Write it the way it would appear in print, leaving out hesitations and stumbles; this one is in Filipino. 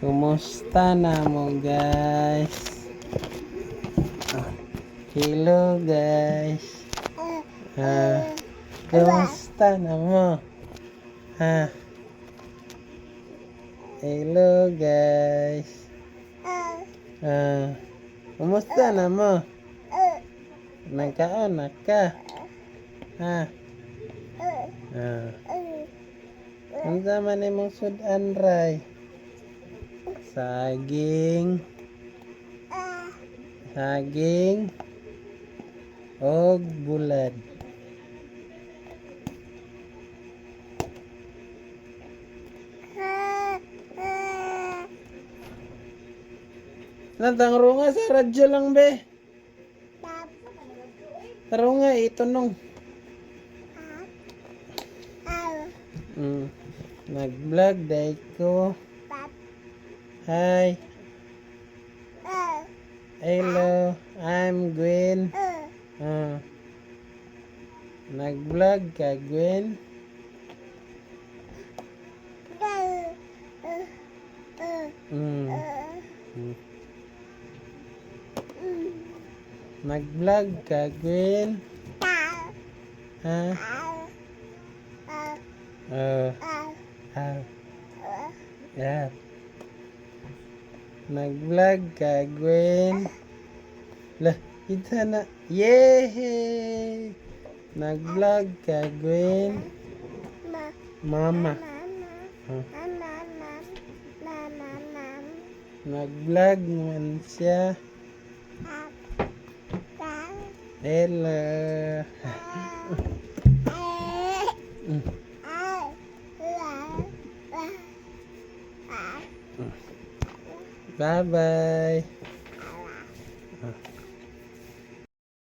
Kumusta na mo guys? Hello guys. Kumusta na mo? Hello guys. Kumusta na mo? Nagkaon na ka? Ang zaman ni mong sudan ray. Saging og bulad. Nantang runga sa radyo lang be. Runga itunong. Nag-vlog day ko. Hi. Hello, I'm Gwen. Nag-vlog ka, Gwen? Nag-vlog ka, Gwen? Yeah. Nag-vlog ka, Gwen? Lah, kita na. Yay! Nag-vlog ka, Gwen? Mama. Nag-vlog man siya. Hello. Bye-bye.